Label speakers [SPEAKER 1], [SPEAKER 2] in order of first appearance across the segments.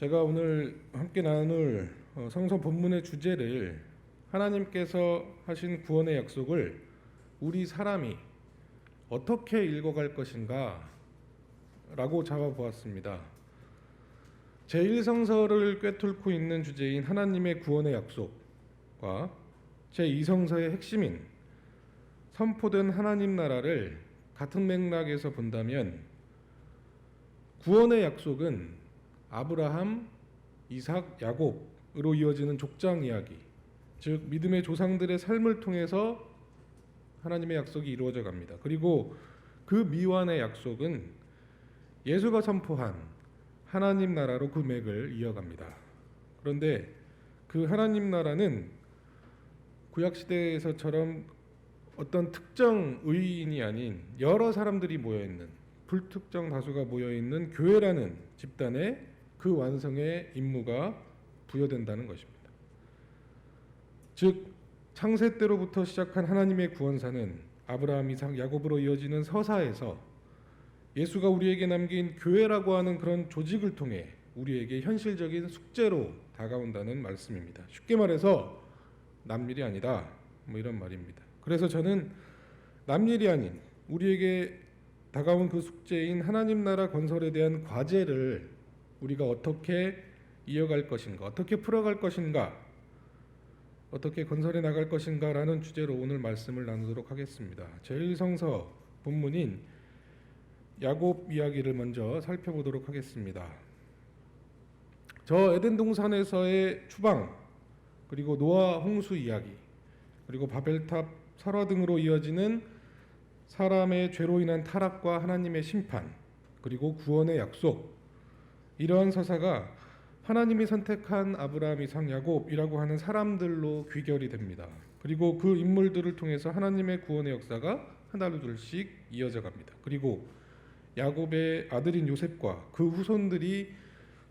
[SPEAKER 1] 제가 오늘 함께 나눌 성서 본문의 주제를 하나님께서 하신 구원의 약속을 우리 사람이 어떻게 읽어갈 것인가 라고 잡아보았습니다. 제1성서를 꿰뚫고 있는 주제인 하나님의 구원의 약속과 제2성서의 핵심인 선포된 하나님 나라를 같은 맥락에서 본다면 구원의 약속은 아브라함, 이삭, 야곱으로 이어지는 족장 이야기, 즉 믿음의 조상들의 삶을 통해서 하나님의 약속이 이루어져 갑니다. 그리고 그 미완의 약속은 예수가 선포한 하나님 나라로 그 맥을 이어갑니다. 그런데 그 하나님 나라는 구약시대에서처럼 어떤 특정 의인이 아닌 여러 사람들이 모여있는, 불특정 다수가 모여있는 교회라는 집단의 그 완성의 임무가 부여된다는 것입니다. 즉 창세 때로부터 시작한 하나님의 구원사는 아브라함, 이삭, 야곱으로 이어지는 서사에서 예수가 우리에게 남긴 교회라고 하는 그런 조직을 통해 우리에게 현실적인 숙제로 다가온다는 말씀입니다. 쉽게 말해서 남일이 아니다, 이런 말입니다. 그래서 저는 남일이 아닌 우리에게 다가온 그 숙제인 하나님 나라 건설에 대한 과제를 우리가 어떻게 이어갈 것인가, 어떻게 풀어갈 것인가, 어떻게 건설해 나갈 것인가 라는 주제로 오늘 말씀을 나누도록 하겠습니다. 제1성서 본문인 야곱 이야기를 먼저 살펴보도록 하겠습니다. 저 에덴 동산에서의 추방, 그리고 노아 홍수 이야기, 그리고 바벨탑 설화 등으로 이어지는 사람의 죄로 인한 타락과 하나님의 심판, 그리고 구원의 약속, 이러한 서사가 하나님이 선택한 아브라함, 이삭, 야곱이라고 하는 사람들로 귀결이 됩니다. 그리고 그 인물들을 통해서 하나님의 구원의 역사가 하나둘씩 이어져 갑니다. 그리고 야곱의 아들인 요셉과 그 후손들이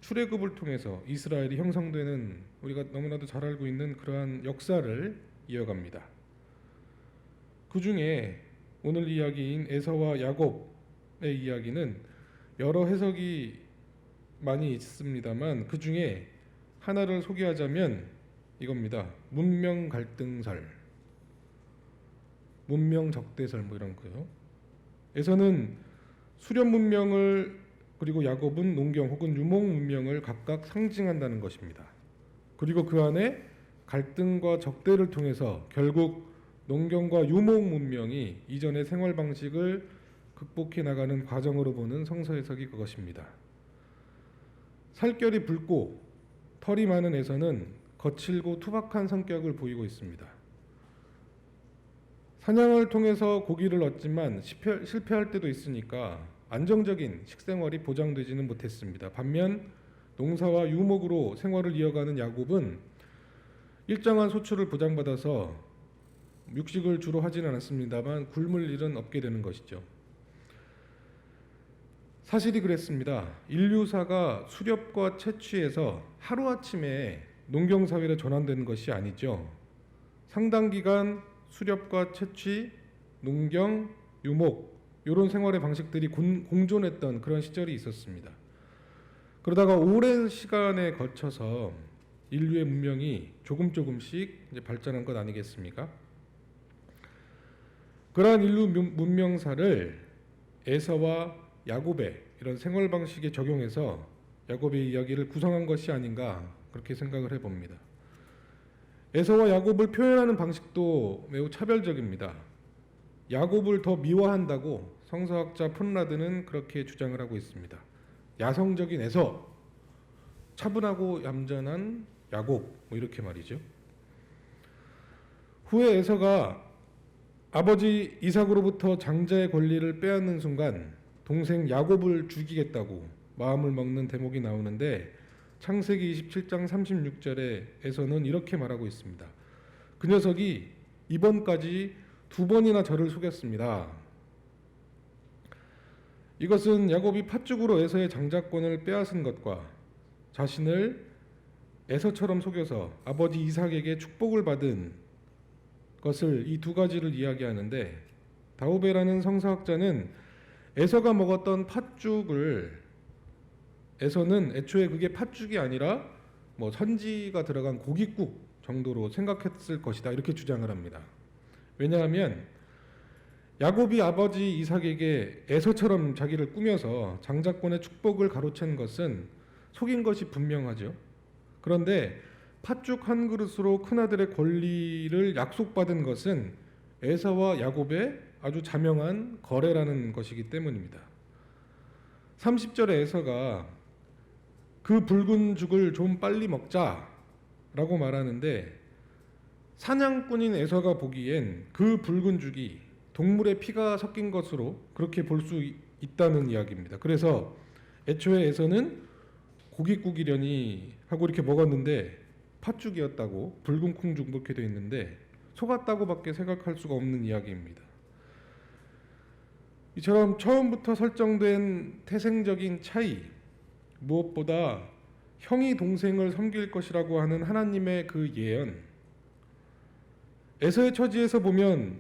[SPEAKER 1] 출애굽을 통해서 이스라엘이 형성되는, 우리가 너무나도 잘 알고 있는 그러한 역사를 이어갑니다. 그 중에 오늘 이야기인 에서와 야곱의 이야기는 여러 해석이 많이 있습니다만 그 중에 하나를 소개하자면 이겁니다. 문명 갈등설, 문명 적대설 이런 거요. 에서는 수렵 문명을, 그리고 야곱은 농경 혹은 유목 문명을 각각 상징한다는 것입니다. 그리고 그 안에 갈등과 적대를 통해서 결국 농경과 유목 문명이 이전의 생활 방식을 극복해 나가는 과정으로 보는 성서 해석이 그것입니다. 살결이 붉고 털이 많은 에서는 거칠고 투박한 성격을 보이고 있습니다. 사냥을 통해서 고기를 얻지만 실패할 때도 있으니까 안정적인 식생활이 보장되지는 못했습니다. 반면 농사와 유목으로 생활을 이어가는 야곱은 일정한 소출을 보장받아서 육식을 주로 하지는 않았습니다만 굶을 일은 없게 되는 것이죠. 사실이 그랬습니다. 인류사가 수렵과 채취에서 하루아침에 농경사회로 전환되는 것이 아니죠. 상당 기간 수렵과 채취, 농경, 유목 이런 생활의 방식들이 공존했던 그런 시절이 있었습니다. 그러다가 오랜 시간에 걸쳐서 인류의 문명이 조금씩 이제 발전한 것 아니겠습니까? 그러한 인류 문명사를 에서와 야곱의 이런 생활 방식에 적용해서 야곱의 이야기를 구성한 것이 아닌가 그렇게 생각을 해봅니다. 에서와 야곱을 표현하는 방식도 매우 차별적입니다. 야곱을 더 미화한다고 성서학자 폰라드는 그렇게 주장을 하고 있습니다. 야성적인 에서, 차분하고 얌전한 야곱 이렇게 말이죠. 후에 에서가 아버지 이삭으로부터 장자의 권리를 빼앗는 순간 동생 야곱을 죽이겠다고 마음을 먹는 대목이 나오는데 창세기 27장 36절에서는 이렇게 말하고 있습니다. 그 녀석이 이번까지 2번이나 저를 속였습니다. 이것은 야곱이 팥죽으로 에서의 장자권을 빼앗은 것과 자신을 에서처럼 속여서 아버지 이삭에게 축복을 받은 것을, 이 두 가지를 이야기하는데 다우베라는 성서학자는 에서가 먹었던 팥죽을 에서는 애초에 그게 팥죽이 아니라 뭐 선지가 들어간 고깃국 정도로 생각했을 것이다 이렇게 주장을 합니다. 왜냐하면 야곱이 아버지 이삭에게 에서처럼 자기를 꾸며서 장자권의 축복을 가로챈 것은 속인 것이 분명하죠. 그런데 팥죽 한 그릇으로 큰아들의 권리를 약속받은 것은 에서와 야곱의 아주 자명한 거래라는 것이기 때문입니다. 30절에 에서가 그 붉은 죽을 좀 빨리 먹자라고 말하는데 사냥꾼인 에서가 보기엔 그 붉은 죽이 동물의 피가 섞인 것으로 그렇게 볼 수 있다는 이야기입니다. 그래서 애초에 에서는 고깃국이려니 하고 이렇게 먹었는데 팥죽이었다고 붉은 콩죽 이렇게 되어 있는데 속았다고밖에 생각할 수가 없는 이야기입니다. 이처럼 처음부터 설정된 태생적인 차이, 무엇보다 형이 동생을 섬길 것이라고 하는 하나님의 그 예언, 에서의 처지에서 보면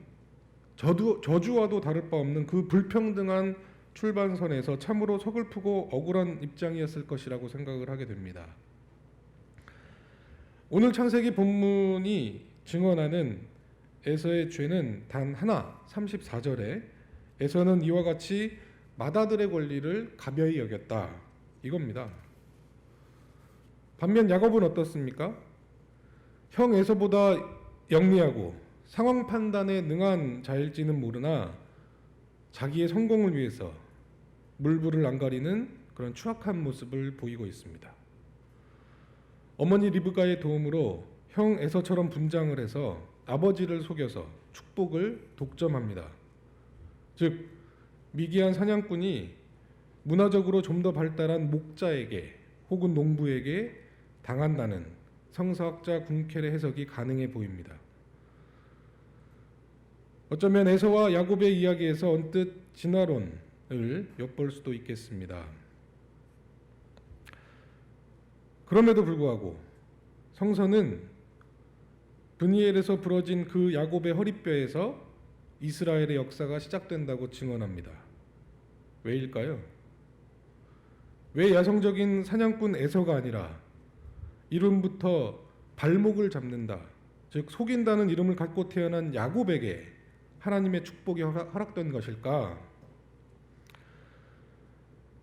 [SPEAKER 1] 저주와도 다를 바 없는 그 불평등한 출발선에서 참으로 서글프고 억울한 입장이었을 것이라고 생각을 하게 됩니다. 오늘 창세기 본문이 증언하는 에서의 죄는 단 하나, 34절에 에서는 이와 같이 맏아들의 권리를 가벼이 여겼다 이겁니다. 반면 야곱은 어떻습니까? 형 에서보다 영리하고 상황 판단에 능한 자일지는 모르나 자기의 성공을 위해서 물불을 안 가리는 그런 추악한 모습을 보이고 있습니다. 어머니 리브가의 도움으로 형 에서처럼 분장을 해서 아버지를 속여서 축복을 독점합니다. 즉 미개한 사냥꾼이 문화적으로 좀 더 발달한 목자에게 혹은 농부에게 당한다는 성서학자 군켈의 해석이 가능해 보입니다. 어쩌면 에서와 야곱의 이야기에서 언뜻 진화론을 엿볼 수도 있겠습니다. 그럼에도 불구하고 성서는 브니엘에서 부러진 그 야곱의 허리뼈에서 이스라엘의 역사가 시작된다고 증언합니다. 왜일까요? 왜 야성적인 사냥꾼 에서가 아니라 이름부터 발목을 잡는다, 즉 속인다는 이름을 갖고 태어난 야곱에게 하나님의 축복이 허락된 것일까?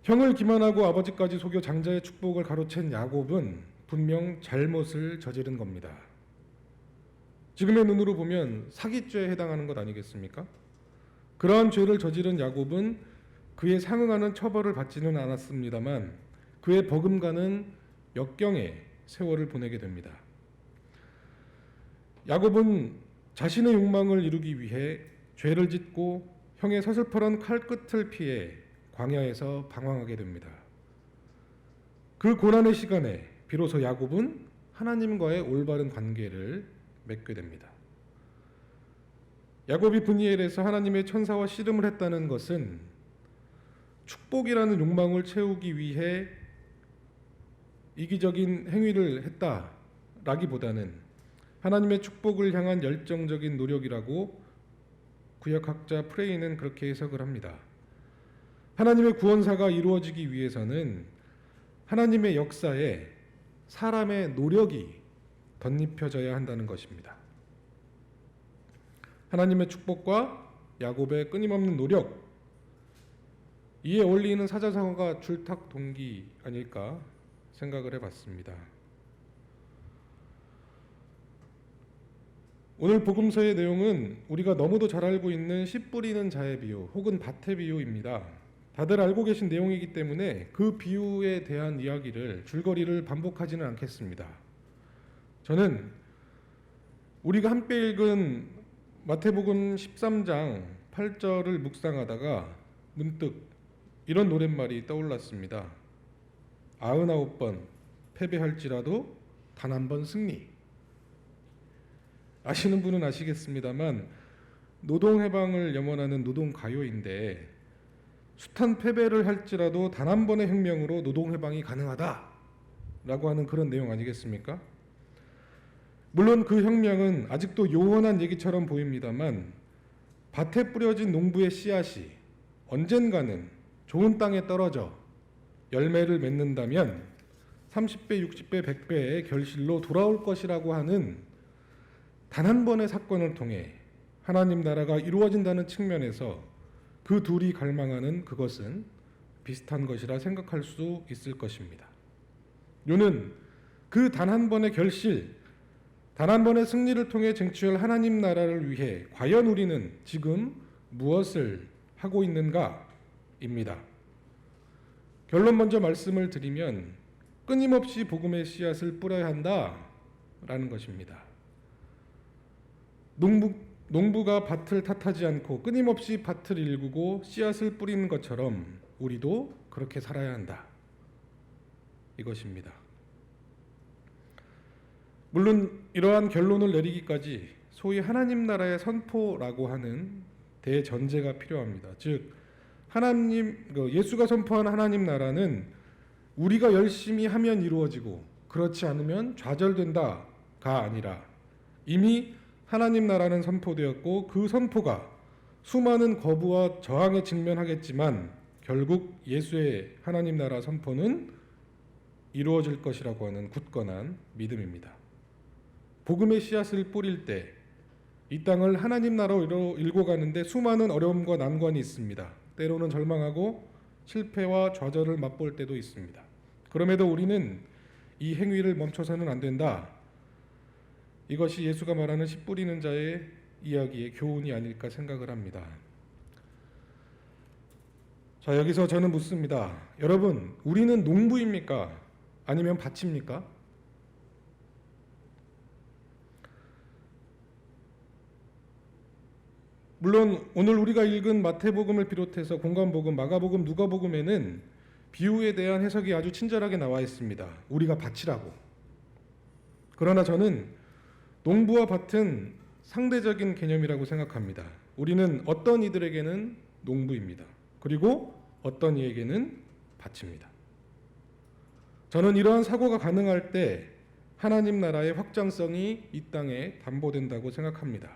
[SPEAKER 1] 형을 기만하고 아버지까지 속여 장자의 축복을 가로챈 야곱은 분명 잘못을 저지른 겁니다. 지금의 눈으로 보면 사기죄에 해당하는 것 아니겠습니까? 그러한 죄를 저지른 야곱은 그에 상응하는 처벌을 받지는 않았습니다만 그의 버금가는 역경의 세월을 보내게 됩니다. 야곱은 자신의 욕망을 이루기 위해 죄를 짓고 형의 서슬퍼런 칼끝을 피해 광야에서 방황하게 됩니다. 그 고난의 시간에 비로소 야곱은 하나님과의 올바른 관계를 맺게 됩니다. 야곱이 브니엘에서 하나님의 천사와 씨름을 했다는 것은 축복이라는 욕망을 채우기 위해 이기적인 행위를 했다라기보다는 하나님의 축복을 향한 열정적인 노력이라고 구약학자 프레이는 그렇게 해석을 합니다. 하나님의 구원사가 이루어지기 위해서는 하나님의 역사에 사람의 노력이 덧입혀져야 한다는 것입니다. 하나님의 축복과 야곱의 끊임없는 노력, 이에 어울리는 사자성어가 줄탁 동기 아닐까 생각을 해봤습니다. 오늘 복음서의 내용은 우리가 너무도 잘 알고 있는 씨 뿌리는 자의 비유 혹은 밭의 비유입니다. 다들 알고 계신 내용이기 때문에 그 비유에 대한 이야기를 줄거리를 반복하지는 않겠습니다. 저는 우리가 함께 읽은 마태복음 13장 8절을 묵상하다가 문득 이런 노랫말이 떠올랐습니다. 99번 패배할지라도 단 한 번 승리. 아시는 분은 아시겠습니다만 노동해방을 염원하는 노동가요인데 숱한 패배를 할지라도 단 한 번의 혁명으로 노동해방이 가능하다라고 하는 그런 내용 아니겠습니까? 물론 그 혁명은 아직도 요원한 얘기처럼 보입니다만 밭에 뿌려진 농부의 씨앗이 언젠가는 좋은 땅에 떨어져 열매를 맺는다면 30배, 60배, 100배의 결실로 돌아올 것이라고 하는 단 한 번의 사건을 통해 하나님 나라가 이루어진다는 측면에서 그 둘이 갈망하는 그것은 비슷한 것이라 생각할 수 있을 것입니다. 요는 그 단 한 번의 결실, 단 한 번의 승리를 통해 쟁취할 하나님 나라를 위해 과연 우리는 지금 무엇을 하고 있는가입니다. 결론 먼저 말씀을 드리면 끊임없이 복음의 씨앗을 뿌려야 한다라는 것입니다. 농부가 밭을 탓하지 않고 끊임없이 밭을 일구고 씨앗을 뿌리는 것처럼 우리도 그렇게 살아야 한다. 이것입니다. 물론 이러한 결론을 내리기까지 소위 하나님 나라의 선포라고 하는 대전제가 필요합니다. 즉 예수가 선포한 하나님 나라는 우리가 열심히 하면 이루어지고 그렇지 않으면 좌절된다가 아니라 이미 하나님 나라는 선포되었고 그 선포가 수많은 거부와 저항에 직면하겠지만 결국 예수의 하나님 나라 선포는 이루어질 것이라고 하는 굳건한 믿음입니다. 복음의 씨앗을 뿌릴 때 이 땅을 하나님 나라로 일궈 가는데 수많은 어려움과 난관이 있습니다. 때로는 절망하고 실패와 좌절을 맛볼 때도 있습니다. 그럼에도 우리는 이 행위를 멈춰서는 안 된다. 이것이 예수가 말하는 씨 뿌리는 자의 이야기의 교훈이 아닐까 생각을 합니다. 자, 여기서 저는 묻습니다. 여러분, 우리는 농부입니까? 아니면 밭입니까? 물론 오늘 우리가 읽은 마태복음을 비롯해서 공관복음, 마가복음, 누가복음에는 비유에 대한 해석이 아주 친절하게 나와 있습니다. 우리가 밭이라고. 그러나 저는 농부와 밭은 상대적인 개념이라고 생각합니다. 우리는 어떤 이들에게는 농부입니다. 그리고 어떤 이에게는 밭입니다. 저는 이러한 사고가 가능할 때 하나님 나라의 확장성이 이 땅에 담보된다고 생각합니다.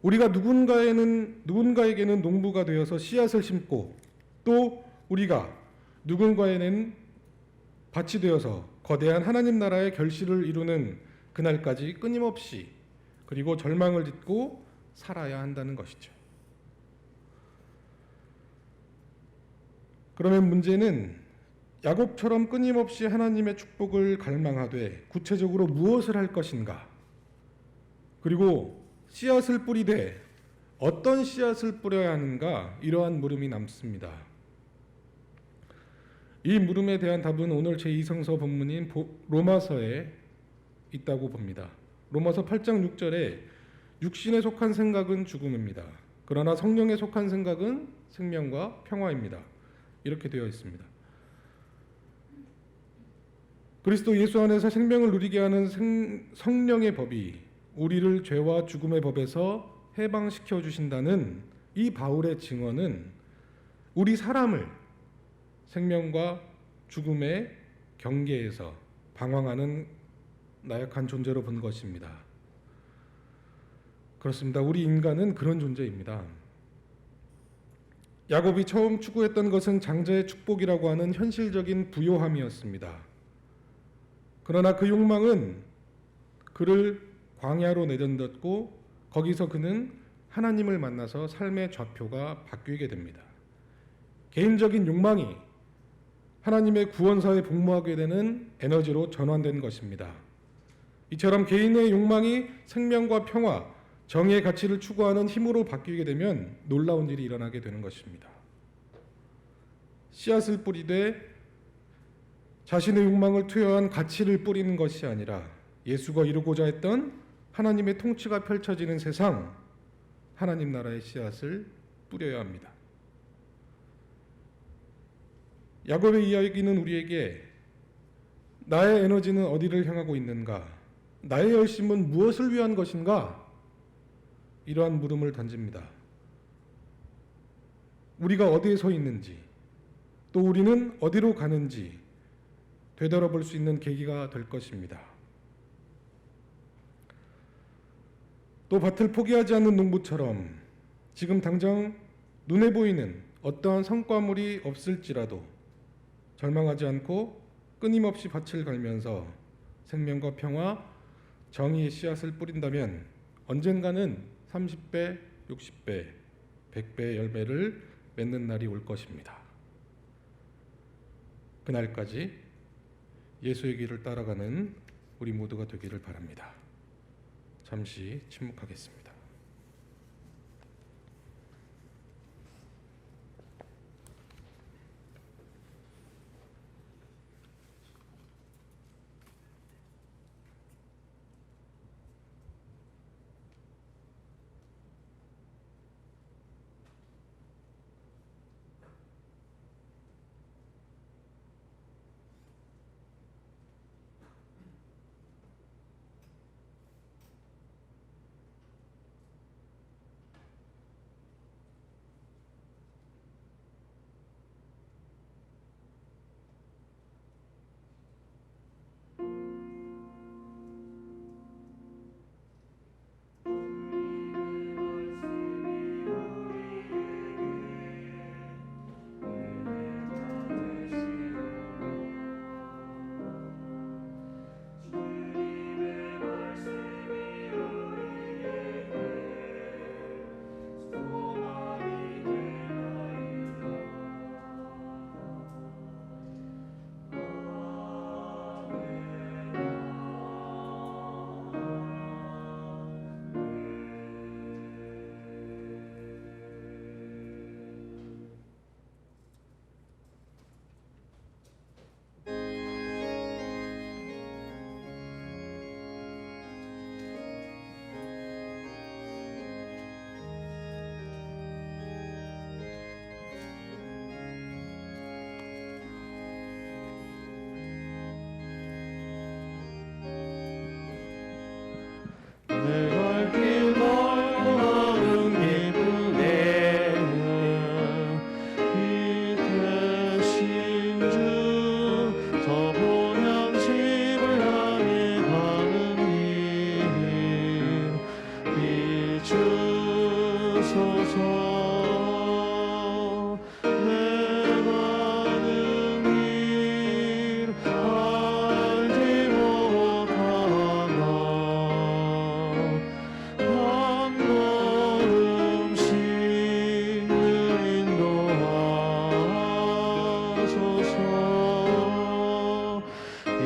[SPEAKER 1] 우리가 누군가에게는 농부가 되어서 씨앗을 심고 또 우리가 누군가에는 밭이 되어서 거대한 하나님 나라의 결실을 이루는 그날까지 끊임없이 그리고 절망을 딛고 살아야 한다는 것이죠. 그러면 문제는 야곱처럼 끊임없이 하나님의 축복을 갈망하되 구체적으로 무엇을 할 것인가? 그리고 씨앗을 뿌리되 어떤 씨앗을 뿌려야 하는가? 이러한 물음이 남습니다. 이 물음에 대한 답은 오늘 제2성서 본문인 로마서에 있다고 봅니다. 로마서 8장 6절에 육신에 속한 생각은 죽음입니다. 그러나 성령에 속한 생각은 생명과 평화입니다. 이렇게 되어 있습니다. 그리스도 예수 안에서 생명을 누리게 하는 성령의 법이 우리를 죄와 죽음의 법에서 해방시켜 주신다는 이 바울의 증언은 우리 사람을 생명과 죽음의 경계에서 방황하는 나약한 존재로 본 것입니다. 그렇습니다. 우리 인간은 그런 존재입니다. 야곱이 처음 추구했던 것은 장자의 축복이라고 하는 현실적인 부요함이었습니다. 그러나 그 욕망은 그를 광야로 내던졌고 거기서 그는 하나님을 만나서 삶의 좌표가 바뀌게 됩니다. 개인적인 욕망이 하나님의 구원사에 복무하게 되는 에너지로 전환된 것입니다. 이처럼 개인의 욕망이 생명과 평화, 정의의 가치를 추구하는 힘으로 바뀌게 되면 놀라운 일이 일어나게 되는 것입니다. 씨앗을 뿌리되 자신의 욕망을 투여한 가치를 뿌리는 것이 아니라 예수가 이루고자 했던 하나님의 통치가 펼쳐지는 세상, 하나님 나라의 씨앗을 뿌려야 합니다. 야곱의 이야기는 우리에게 나의 에너지는 어디를 향하고 있는가? 나의 열심은 무엇을 위한 것인가? 이러한 물음을 던집니다. 우리가 어디에 서 있는지, 또 우리는 어디로 가는지 되돌아볼 수 있는 계기가 될 것입니다. 또 밭을 포기하지 않는 농부처럼 지금 당장 눈에 보이는 어떠한 성과물이 없을지라도 절망하지 않고 끊임없이 밭을 갈면서 생명과 평화, 정의의 씨앗을 뿌린다면 언젠가는 30배, 60배, 100배의 열매를 맺는 날이 올 것입니다. 그날까지 예수의 길을 따라가는 우리 모두가 되기를 바랍니다. 잠시 침묵하겠습니다.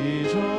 [SPEAKER 2] 이제